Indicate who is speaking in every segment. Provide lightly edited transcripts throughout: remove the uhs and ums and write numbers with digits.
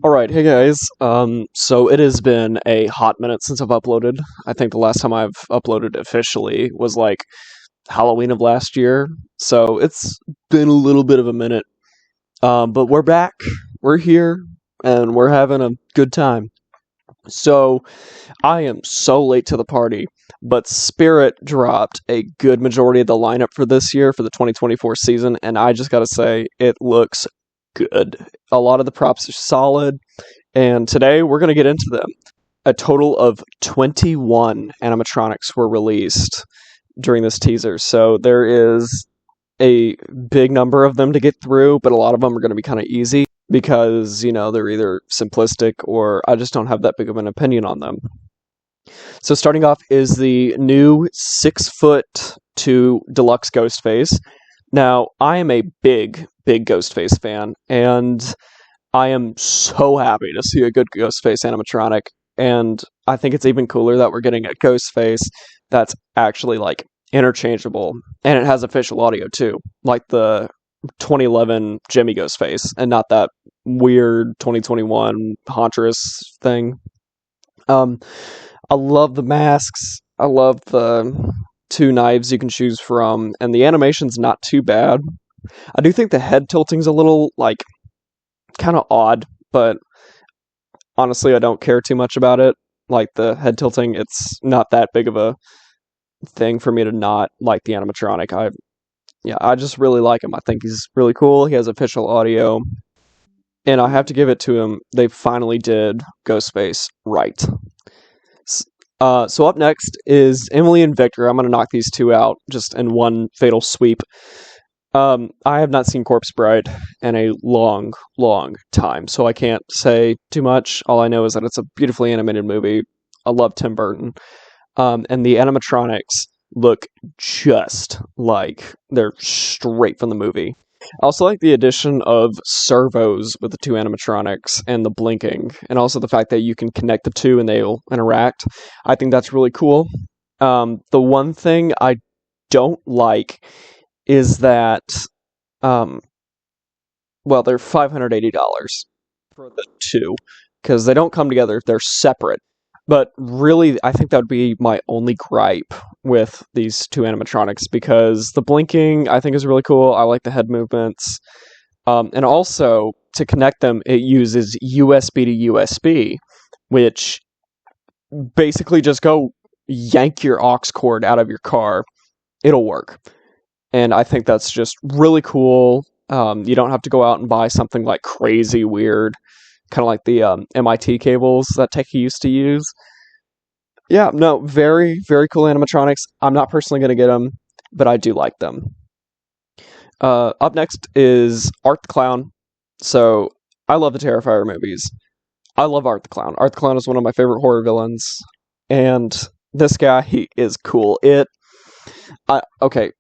Speaker 1: Alright, hey guys. So it has been a hot minute since I've uploaded. I think the last time I've uploaded officially was like Halloween of last year. So it's been a little bit of a minute. But we're back, we're here, and we're having a good time. So I am so late to the party, but Spirit dropped a good majority of the lineup for this year for the 2024 season, and I just gotta say, it looks good. A lot of the props are solid, and today we're gonna get into them. A total of 21 animatronics were released during this teaser, so there is a big number of them to get through, but a lot of them are going to be kind of easy because, they're either simplistic or I just don't have that big of an opinion on them. So starting off is the new 6'2" deluxe Ghostface. Now, I am a big Ghostface fan, and I am so happy to see a good Ghostface animatronic, and I think it's even cooler that we're getting a Ghostface that's actually, interchangeable, and it has official audio, too, like the 2011 Jimmy Ghostface, and not that weird 2021 Huntress thing. I love the masks, I love the two knives you can choose from, and the animation's not too bad. I do think the head tilting's a little, kind of odd, but honestly, I don't care too much about it. Like, the head tilting, it's not that big of a thing for me to not like the animatronic. I just really like him. I think he's really cool. He has official audio, and I have to give it to him. They finally did Ghostface right. So up next is Emily and Victor. I'm going to knock these two out just in one fatal sweep. I have not seen Corpse Bride in a long time, so I can't say too much. All I know is that it's a beautifully animated movie. I love Tim Burton. And the animatronics look just like they're straight from the movie. I also like the addition of servos with the two animatronics and the blinking, and also the fact that you can connect the two and they'll interact. I think that's really cool. The one thing I don't like is that, they're $580 for the two, because they don't come together, they're separate. But really, I think that would be my only gripe with these two animatronics, because the blinking, I think, is really cool. I like the head movements. And also, to connect them, it uses USB to USB, which basically just go yank your aux cord out of your car. It'll work. And I think that's just really cool. You don't have to go out and buy something like crazy weird, kind of like the MIT cables that Techie used to use. Yeah, no, very cool animatronics. I'm not personally going to get them, but I do like them. Up next is Art the Clown. So, I love the Terrifier movies. I love Art the Clown. Art the Clown is one of my favorite horror villains, and this guy, he is cool. Okay,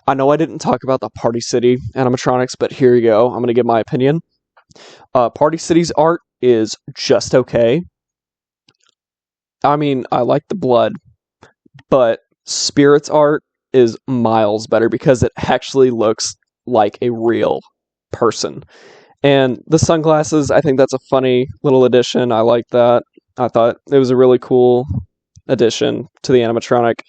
Speaker 1: I know I didn't talk about the Party City animatronics, but here you go. I'm going to give my opinion. Party City's art is just okay. I mean, I like the blood, but Spirit's art is miles better because it actually looks like a real person. And the sunglasses, I think that's a funny little addition. I like that. I thought it was a really cool addition to the animatronic.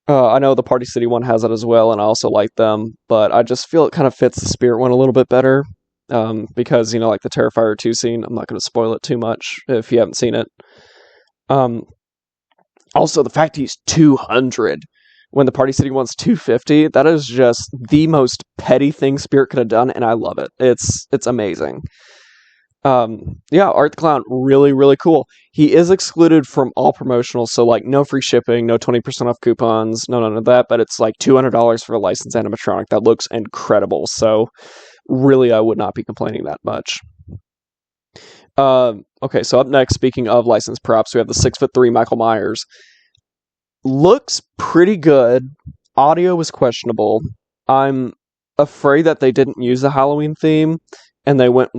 Speaker 1: I know the Party City one has it as well, and I also like them, but I just feel it kind of fits the Spirit one a little bit better. Because, like the Terrifier 2 scene, I'm not going to spoil it too much if you haven't seen it. Also, the fact he's 200 when the Party City one's 250, that is just the most petty thing Spirit could have done, and I love it. It's amazing. Art the Clown, really cool. He is excluded from all promotionals, so no free shipping, no 20% off coupons, no none of that, but it's $200 for a licensed animatronic. That looks incredible, so really I would not be complaining that much. Okay, so up next, speaking of licensed props, we have the 6'3" Michael Myers. Looks pretty good. Audio was questionable. I'm afraid that they didn't use the Halloween theme, and they went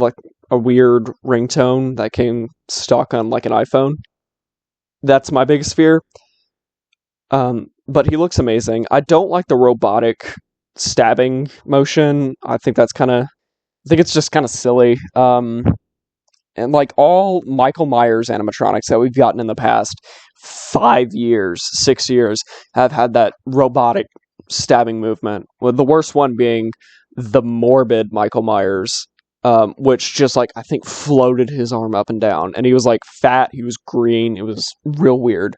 Speaker 1: a weird ringtone that came stock on an iPhone. That's my biggest fear. But he looks amazing. I don't like the robotic stabbing motion. I think it's just kind of silly. And like all Michael Myers animatronics that we've gotten in the past 5 years, 6 years, have had that robotic stabbing movement. With the worst one being the morbid Michael Myers, which just like I think floated his arm up and down, and he was like fat, he was green, it was real weird.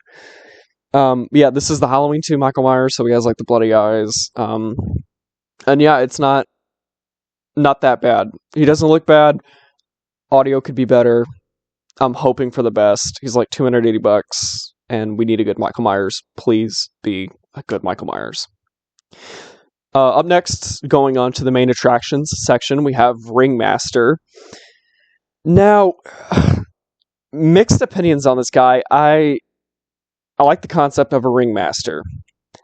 Speaker 1: Yeah, this is the Halloween 2 Michael Myers, so he has like the bloody eyes. And yeah, it's not that bad. He doesn't look bad. Audio could be better. I'm hoping for the best. He's like $280, and we need a good Michael Myers. Please be a good Michael Myers. Up next, going on to the main attractions section, we have Ringmaster. Now, mixed opinions on this guy. I like the concept of a Ringmaster.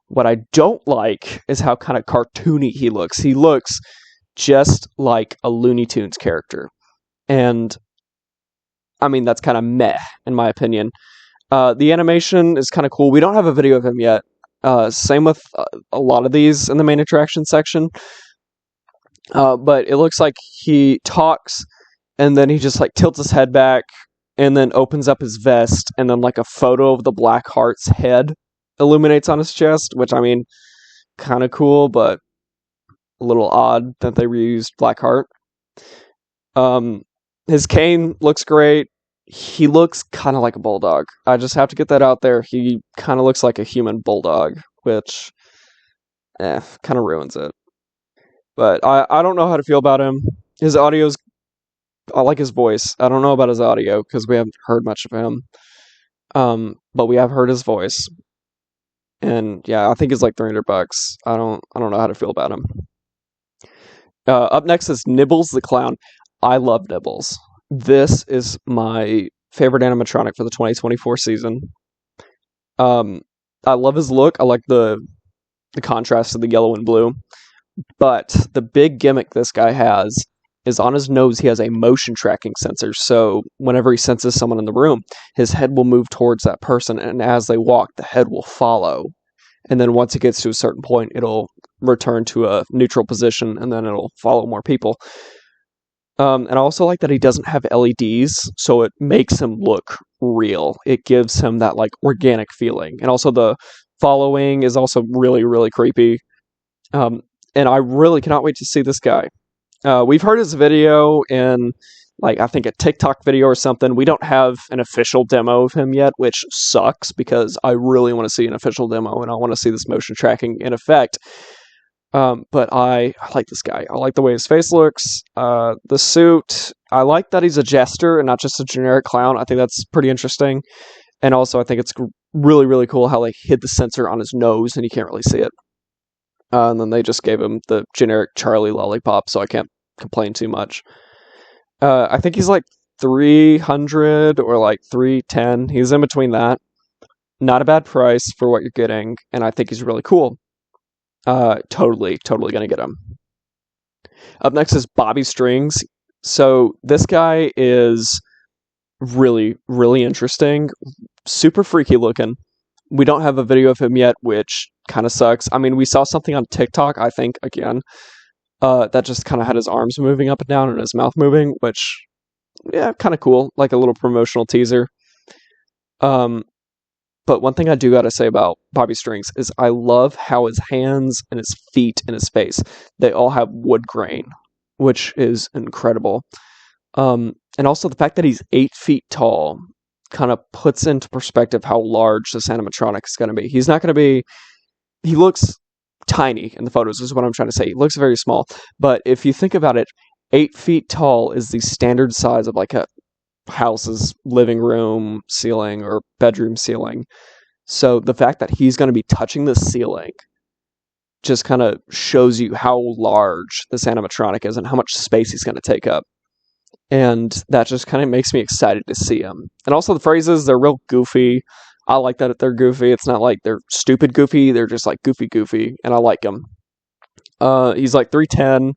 Speaker 1: What I don't like is how kind of cartoony he looks. He looks just like a Looney Tunes character. And, I mean, that's kind of meh, in my opinion. The animation is kind of cool. We don't have a video of him yet. Same with a lot of these in the main attraction section. But it looks like he talks, and then he just like tilts his head back, and then opens up his vest, and then like a photo of the Black Heart's head illuminates on his chest, which, I mean, kind of cool, but a little odd that they reused Black Heart. His cane looks great. He looks kind of like a bulldog. I just have to get that out there. He kind of looks like a human bulldog, which kind of ruins it. But I don't know how to feel about him. His audio's... I like his voice. I don't know about his audio, because we haven't heard much of him. But we have heard his voice. And yeah, I think it's like $300. I don't know how to feel about him. Up next is Nibbles the Clown. I love Nibbles. This is my favorite animatronic for the 2024 season. I love his look. I like the contrast of the yellow and blue. But the big gimmick this guy has is on his nose he has a motion tracking sensor. So whenever he senses someone in the room, his head will move towards that person, and as they walk, the head will follow. And then once it gets to a certain point, it'll return to a neutral position, and then it'll follow more people. And I also like that he doesn't have LEDs, so it makes him look real. It gives him that like organic feeling. And also the following is also really, really creepy. And I really cannot wait to see this guy. We've heard his video in, like, I think a TikTok video or something. We don't have an official demo of him yet, which sucks, because I really want to see an official demo, and I want to see this motion tracking in effect. But I like this guy. I like the way his face looks. The suit, I like that he's a jester and not just a generic clown. I think that's pretty interesting. And also, I think it's really, really cool how they hid the sensor on his nose and you can't really see it. And then they just gave him the generic Charlie lollipop, so I can't complain too much. I think he's like 300 or like 310. He's in between that. Not a bad price for what you're getting, and I think he's really cool. Totally gonna get him. Up next is Bobby Strings. So this guy is really, really interesting. Super freaky looking. We don't have a video of him yet, which kind of sucks. I mean, we saw something on TikTok, I think, again, that just kind of had his arms moving up and down and his mouth moving, which, yeah, kind of cool. Like a little promotional teaser. But one thing I do gotta say about Bobby Strings is I love how his hands and his feet and his face, they all have wood grain, which is incredible. And also the fact that he's 8 feet tall kind of puts into perspective how large this animatronic is going to be. He's not going to be... He looks tiny in the photos, is what I'm trying to say. He looks very small. But if you think about it, 8 feet tall is the standard size of like a house's living room ceiling or bedroom ceiling. So the fact that he's going to be touching the ceiling just kind of shows you how large this animatronic is and how much space he's going to take up. And that just kind of makes me excited to see him. And also the phrases, they're real goofy. I like that they're goofy. It's not like they're stupid goofy. They're just like goofy. And I like him. He's like 310.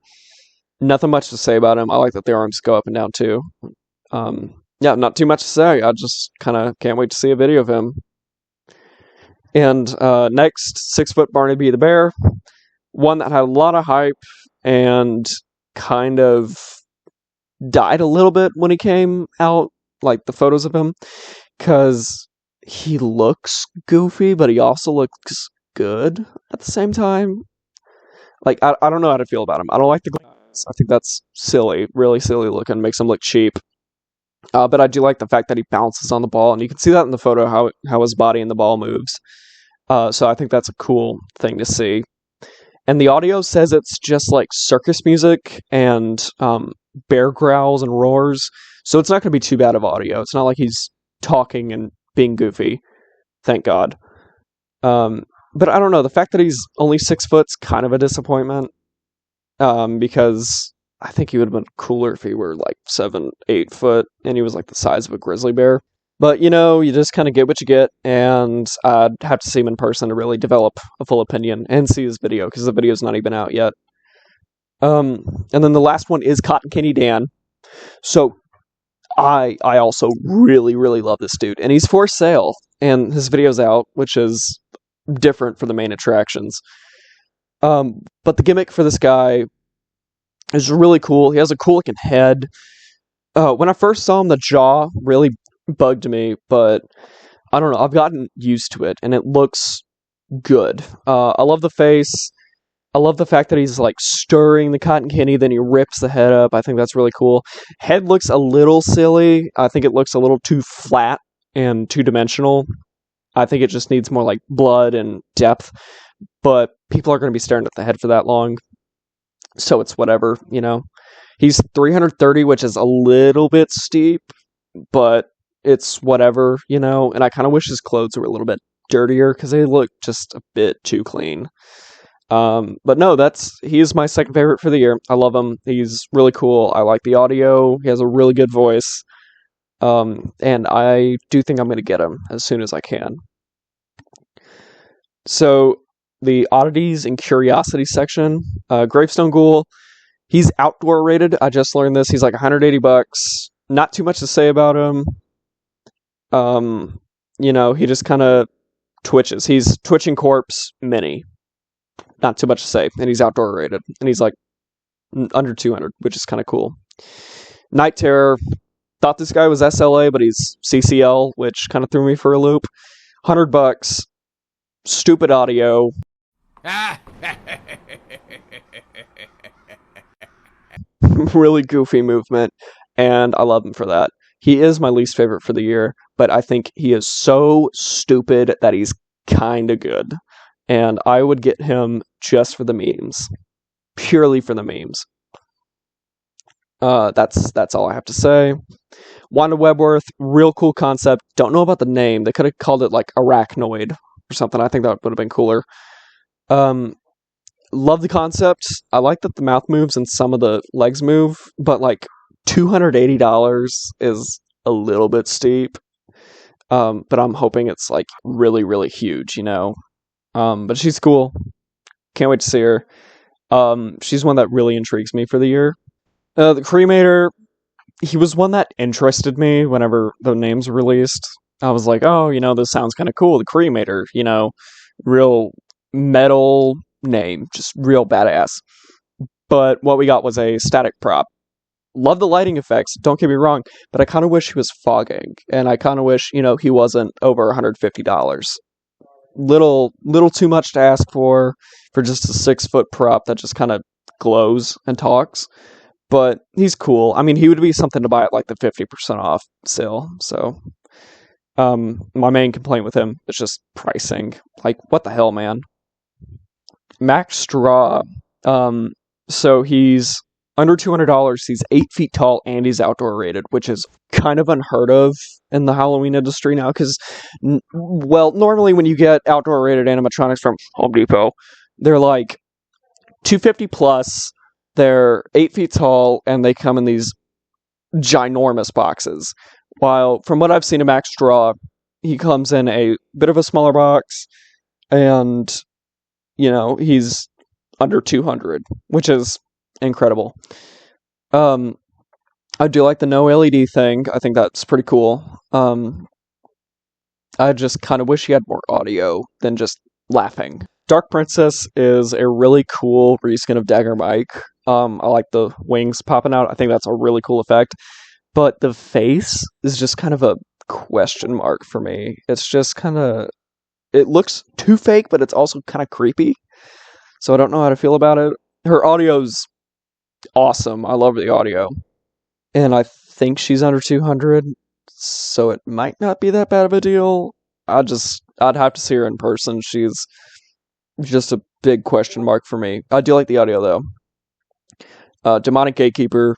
Speaker 1: Nothing much to say about him. I like that the arms go up and down too. Yeah, not too much to say. I just kind of can't wait to see a video of him. And next, 6-foot Barney Bear. One that had a lot of hype and kind of died a little bit when he came out, like the photos of him, because he looks goofy, but he also looks good at the same time. Like, I don't know how to feel about him. I don't like the glasses. I think that's silly, really silly looking, makes him look cheap. But I do like the fact that he bounces on the ball, and you can see that in the photo how his body and the ball moves. So I think that's a cool thing to see. And the audio says it's just like circus music and bear growls and roars. So it's not going to be too bad of audio. It's not like he's talking and being goofy. Thank God. But I don't know. The fact that he's only 6 foot's kind of a disappointment. Because I think he would have been cooler if he were like 7, 8 foot and he was like the size of a grizzly bear. But, you know, you just kind of get what you get, and I'd have to see him in person to really develop a full opinion and see his video, because the video's not even out yet. And then the last one is Cotton Candy Dan. So, I also really, really love this dude, and he's for sale, and his video's out, which is different for the main attractions. But the gimmick for this guy is really cool. He has a cool looking head. When I first saw him, the jaw really bugged me, but I don't know, I've gotten used to it, and it looks good. I love the face. I love the fact that he's like stirring the cotton candy, then he rips the head up. I think that's really cool. Head looks a little silly. I think it looks a little too flat and two-dimensional. I think it just needs more like blood and depth, but people are going to be staring at the head for that long, so it's whatever, you know. He's 330, which is a little bit steep, but it's whatever, you know, and I kind of wish his clothes were a little bit dirtier, because they look just a bit too clean. But no, he is my second favorite for the year. I love him. He's really cool. I like the audio. He has a really good voice. And I do think I'm going to get him as soon as I can. So, the oddities and curiosity section, Gravestone Ghoul, he's outdoor rated. I just learned this. He's like $180. Not too much to say about him. You know, he just kind of twitches. He's Twitching Corpse Mini. Not too much to say. And he's outdoor rated. And he's like under 200, which is kind of cool. Night Terror. Thought this guy was SLA, but he's CCL, which kind of threw me for a loop. $100. Stupid audio. Really goofy movement. And I love him for that. He is my least favorite for the year, but I think he is so stupid that he's kind of good. And I would get him just for the memes. Purely for the memes. That's all I have to say. Wanda Webworth, real cool concept. Don't know about the name. They could have called it like Arachnoid or something. I think that would have been cooler. Love the concept. I like that the mouth moves and some of the legs move, but like $280 is a little bit steep. But I'm hoping it's like really, really huge, you know. But she's cool. Can't wait to see her. She's one that really intrigues me for the year. The Cremator, he was one that interested me whenever the names were released. I was like, oh, you know, this sounds kind of cool. The Cremator, you know, real metal name, just real badass. But what we got was a static prop. Love the lighting effects, don't get me wrong, but I kind of wish he was fogging, and I kind of wish, you know, he wasn't over $150. Little too much to ask for just a 6-foot prop that just kind of glows and talks. But he's cool. I mean, he would be something to buy at like the 50% off sale. So, my main complaint with him is just pricing. Like, what the hell, man? Max Straw. So he's under $200. He's 8 feet tall and he's outdoor rated, which is kind of unheard of in the Halloween industry now. Because, well, normally when you get outdoor rated animatronics from Home Depot, they're like $250 plus. They're 8 feet tall, and they come in these ginormous boxes. While, from what I've seen of Max Straw, he comes in a bit of a smaller box, and, you know, he's under 200, which is incredible. I do like the no LED thing. I think that's pretty cool. I just kind of wish he had more audio than just laughing. Dark Princess is a really cool reskin of Dagger Mike. I like the wings popping out. I think that's a really cool effect. But the face is just kind of a question mark for me. It's just kind of, it looks too fake, but it's also kind of creepy. So I don't know how to feel about it. Her audio's awesome. I love the audio. And I think she's under 200, so it might not be that bad of a deal. I'd have to see her in person. She's just a big question mark for me. I do like the audio though. Demonic Gatekeeper,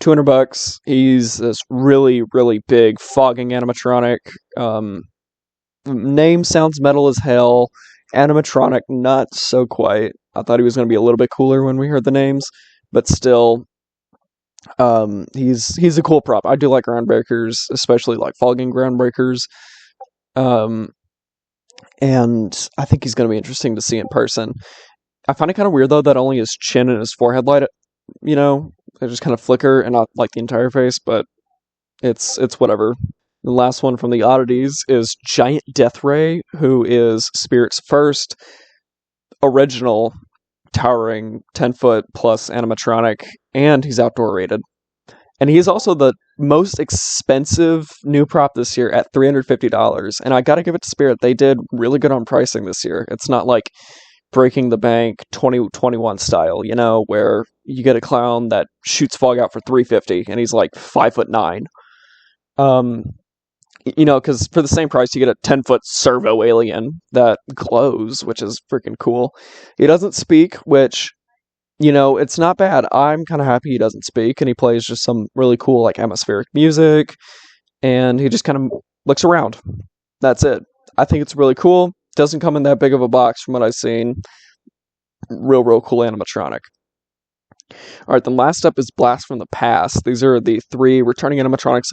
Speaker 1: $200. He's this really, really big fogging animatronic. Name sounds metal as hell. Animatronic, not so quite. I thought he was going to be a little bit cooler when we heard the names, but still, he's a cool prop. I do like groundbreakers, especially like fogging groundbreakers. And I think he's going to be interesting to see in person. I find it kind of weird though that only his chin and his forehead light, they just kind of flicker and not like the entire face, but it's whatever. The last one from the oddities is Giant Death Ray, who is Spirit's first original towering 10-foot plus animatronic, and he's outdoor rated. And he's also the most expensive new prop this year at $350. And I gotta give it to Spirit, they did really good on pricing this year. It's not like breaking the bank 2021 style, where you get a clown that shoots fog out for $350 and he's like 5'9". Because for the same price, you get a 10-foot servo alien that glows, which is freaking cool. He doesn't speak, which, it's not bad. I'm kind of happy he doesn't speak, and he plays just some really cool, like, atmospheric music, and he just kind of looks around. That's it. I think it's really cool. Doesn't come in that big of a box from what I've seen. Real cool animatronic. Alright, then last up is Blast from the Past. These are the 3 returning animatronics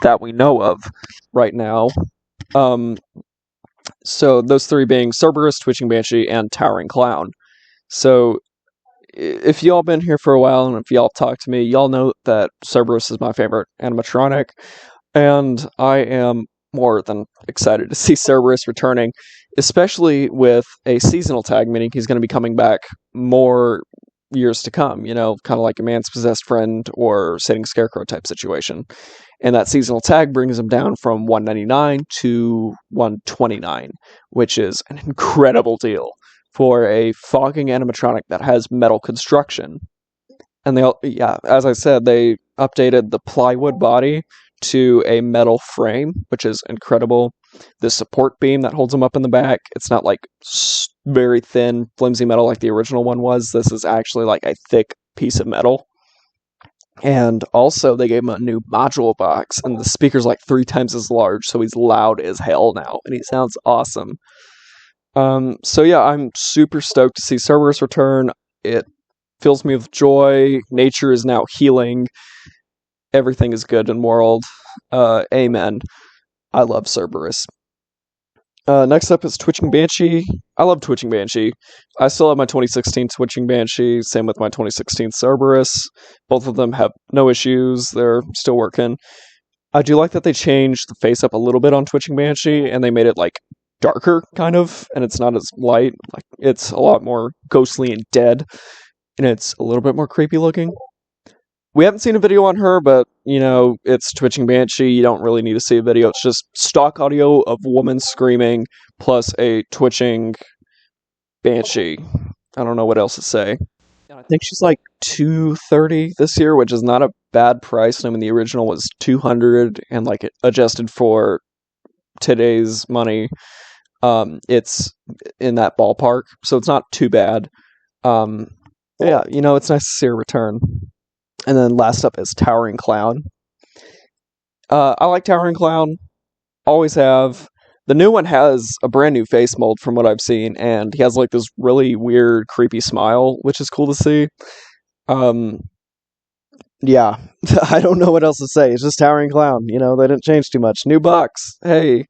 Speaker 1: that we know of right now. So those 3 being Cerberus, Twitching Banshee, and Towering Clown. So if y'all been here for a while, and if y'all talk to me, y'all know that Cerberus is my favorite animatronic, and I am more than excited to see Cerberus returning, especially with a seasonal tag, meaning he's going to be coming back more years to come, kind of like a man's possessed friend or Sitting Scarecrow type situation. And that seasonal tag brings him down from $199 to $129, which is an incredible deal for a fogging animatronic that has metal construction. And as I said, they updated the plywood body to a metal frame, which is incredible. The support beam that holds him up in the back, it's not like very thin, flimsy metal like the original one was. This is actually like a thick piece of metal. And also, they gave him a new module box, and the speaker's like 3 times as large, so he's loud as hell now, and he sounds awesome. So yeah, I'm super stoked to see Cerberus return. It fills me with joy. Nature is now healing. Everything is good in the world. Amen. I love Cerberus. Next up is Twitching Banshee. I love Twitching Banshee. I still have my 2016 Twitching Banshee, same with my 2016 Cerberus. Both of them have no issues. They're still working. I do like that they changed the face up a little bit on Twitching Banshee, and they made it like darker, kind of, and it's not as light. Like, it's a lot more ghostly and dead, and it's a little bit more creepy looking. We haven't seen a video on her, but, it's Twitching Banshee. You don't really need to see a video. It's just stock audio of woman screaming plus a twitching Banshee. I don't know what else to say. And I think she's like $230 this year, which is not a bad price. I mean, the original was $200, and like it adjusted for today's money, it's in that ballpark, so it's not too bad. Yeah, it's nice to see her return. And then last up is Towering Clown. I like Towering Clown. Always have. The new one has a brand new face mold from what I've seen, and he has like this really weird, creepy smile, which is cool to see. Yeah, I don't know what else to say. It's just Towering Clown. They didn't change too much. New box. Hey.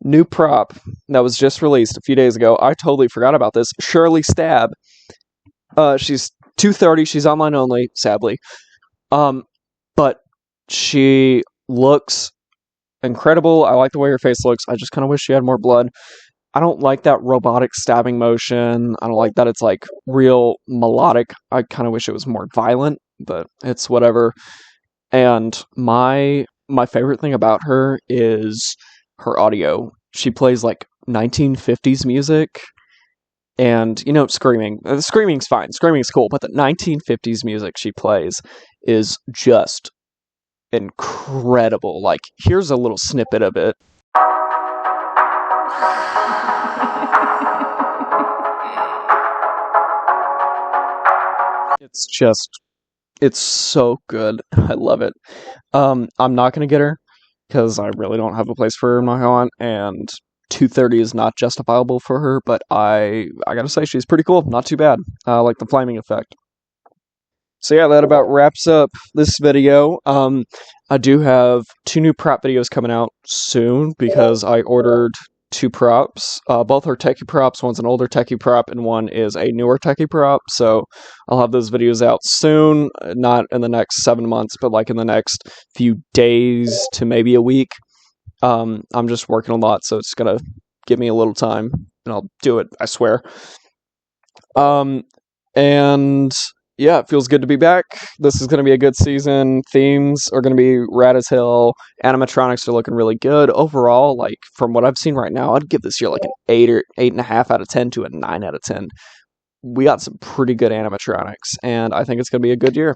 Speaker 1: New prop that was just released a few days ago. I totally forgot about this. Shirley Stab. She's $230. She's online only, sadly. But she looks incredible. I like the way her face looks. I just kind of wish she had more blood. I don't like that robotic stabbing motion. I don't like that it's like real melodic. I kind of wish it was more violent, but it's whatever. And my favorite thing about her is her audio. She plays like 1950s music, and screaming. Screaming's fine. Screaming's cool, but the 1950s music she plays is just incredible. Like, here's a little snippet of it. It's just, it's so good. I love it. I'm not gonna get her because I really don't have a place for her in my haunt, and 230 is not justifiable for her. But I gotta say she's pretty cool. Not too bad. I like the flaming effect. So yeah, that about wraps up this video. I do have two new prop videos coming out soon because I ordered two props. Both are techie props. One's an older techie prop and one is a newer techie prop. So I'll have those videos out soon. Not in the next 7 months, but like in the next few days to maybe a week. I'm just working a lot, so it's gonna give me a little time, and I'll do it. I swear. Um, and yeah, it feels good to be back. This is going to be a good season. Themes are going to be rad as hell. Animatronics are looking really good. Overall, like, from what I've seen right now, I'd give this year like an 8 or 8.5 out of 10 to a 9 out of 10. We got some pretty good animatronics, and I think it's going to be a good year.